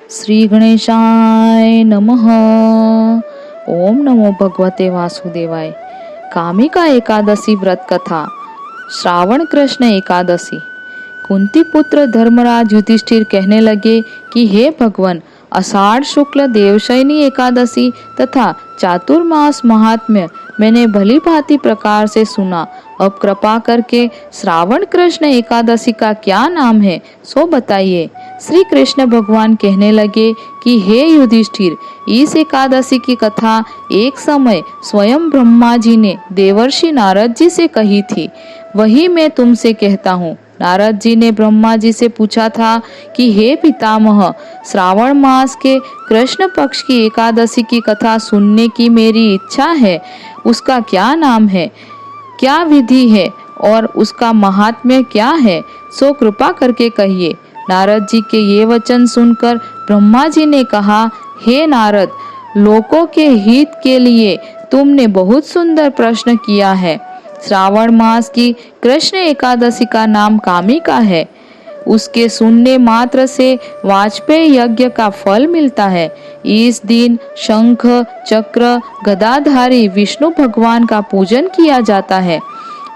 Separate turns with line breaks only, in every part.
श्री गणेशाय नमः। ओम नमो भगवते वासुदेवाय। कामिका एकादशी व्रत कथा। श्रावण कृष्ण एकादशी। कुंती पुत्र धर्मराज युधिष्ठिर कहने लगे कि हे भगवान, आषाढ़ शुक्ल देवशयनी एकादशी तथा चातुर्मास महात्म्य मैंने भली भांति प्रकार से सुना। अब कृपा करके श्रावण कृष्ण एकादशी का क्या नाम है सो बताइए। श्री कृष्ण भगवान कहने लगे कि हे युधिष्ठिर, इस एकादशी की कथा एक समय स्वयं ब्रह्मा जी ने देवर्षि नारद जी से कही थी, वही मैं तुमसे कहता हूँ। नारद जी ने ब्रह्मा जी से पूछा था कि हे पितामह, श्रावण मास के कृष्ण पक्ष की एकादशी की कथा सुनने की मेरी इच्छा है। उसका क्या नाम है, क्या विधि है और उसका महात्म्य क्या है, सो कृपा करके कहिए। नारद जी के ये वचन सुनकर ब्रह्मा जी ने कहा, हे नारद, लोकों के हित के लिए तुमने बहुत सुंदर प्रश्न किया है। श्रावण मास की कृष्ण एकादशी का नाम कामिका है। उसके सुनने मात्र से वाजपेय यज्ञ का फल मिलता है। इस दिन शंख चक्र गदाधारी विष्णु भगवान का पूजन किया जाता है।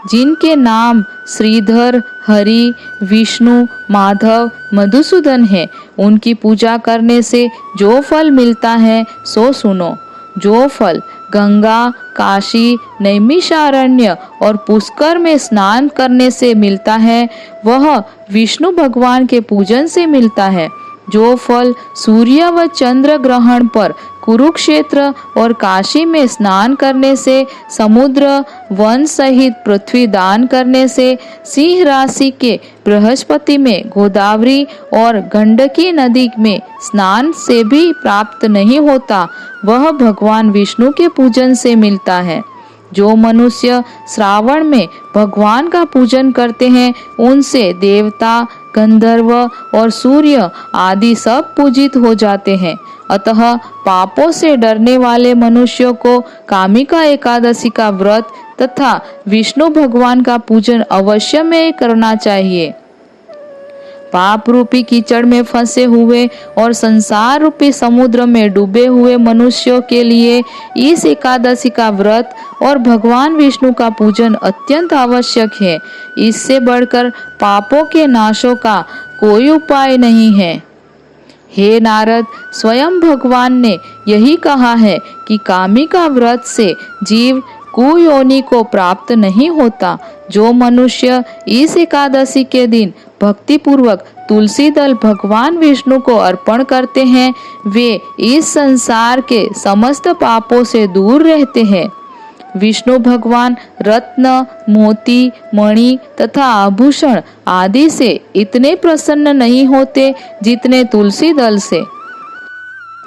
जिनके नाम श्रीधर, हरि, विष्णु, माधव, मधुसूदन है, उनकी पूजा करने से जो फल मिलता है सो सुनो। जो फल गंगा, काशी, नैमिषारण्य और पुष्कर में स्नान करने से मिलता है, वह विष्णु भगवान के पूजन से मिलता है। जो फल सूर्य व चंद्र ग्रहण पर कुरुक्षेत्र और काशी में स्नान करने से, समुद्र वन सहित पृथ्वी दान करने से, सिंह राशि के बृहस्पति में गोदावरी और गंडकी नदी में स्नान से भी प्राप्त नहीं होता, वह भगवान विष्णु के पूजन से मिलता है। जो मनुष्य श्रावण में भगवान का पूजन करते हैं, उनसे देवता, गंधर्व और सूर्य आदि सब पूजित हो जाते हैं। अतः पापों से डरने वाले मनुष्यों को कामिका एकादशी का व्रत तथा विष्णु भगवान का पूजन अवश्य में करना चाहिए। पाप रूपी कीचड़ में फंसे हुए और संसार रूपी समुद्र में डूबे हुए मनुष्यों के लिए इस एकादशी का व्रत और भगवान विष्णु का पूजन अत्यंत आवश्यक है। इससे बढ़कर पापों के नाशों का कोई उपाय नहीं है। हे नारद, स्वयं भगवान ने यही कहा है कि कामिका व्रत से जीव कुयोनि को प्राप्त नहीं होता। जो मनुष्य इस एकादशी के दिन भक्ति पूर्वक तुलसी दल भगवान विष्णु को अर्पण करते हैं, वे इस संसार के समस्त पापों से दूर रहते हैं। विष्णु भगवान रत्न, मोती, मणि तथा आभूषण आदि से इतने प्रसन्न नहीं होते जितने तुलसी दल से।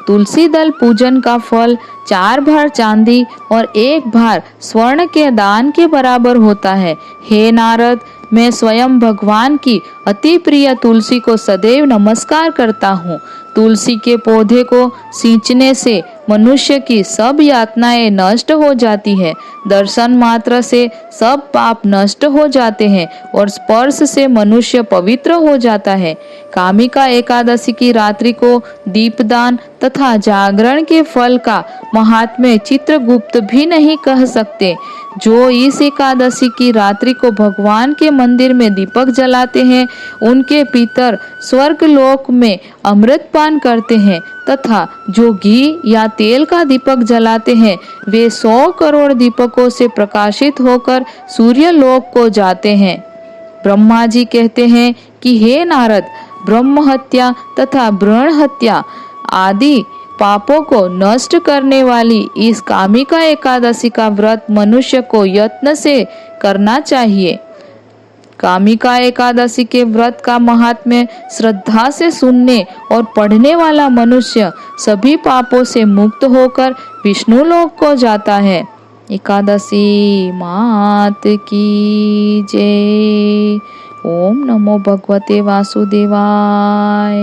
तुलसी दल पूजन का फल 4 भार चांदी और 1 भार स्वर्ण के दान के बराबर होता है। हे नारद, मैं स्वयं भगवान की अति प्रिय तुलसी को सदैव नमस्कार करता हूँ। तुलसी के पौधे को सींचने से मनुष्य की सब यातनाएं नष्ट हो जाती है। दर्शन मात्र से सब पाप नष्ट हो जाते हैं और स्पर्श से मनुष्य पवित्र हो जाता है। कामिका एकादशी की रात्रि को दीपदान तथा जागरण के फल का महात्म्य चित्रगुप्त भी नहीं कह सकते। जो इस एकादशी की रात्रि को भगवान के मंदिर में दीपक जलाते हैं, उनके पितर स्वर्ग लोक में अमृत पान करते हैं तथा जो घी या तेल का दीपक जलाते हैं, वे 100 करोड़ दीपकों से प्रकाशित होकर सूर्य लोक को जाते हैं। ब्रह्मा जी कहते हैं कि हे नारद, ब्रह्म हत्या तथा भ्रूण हत्या आदि पापों को नष्ट करने वाली इस कामिका एकादशी का व्रत मनुष्य को यत्न से करना चाहिए। कामिका एकादशी के व्रत का महात्म्य श्रद्धा से सुनने और पढ़ने वाला मनुष्य सभी पापों से मुक्त होकर विष्णु लोक को जाता है। एकादशी मात की जय। ओम नमो भगवते वासुदेवाय।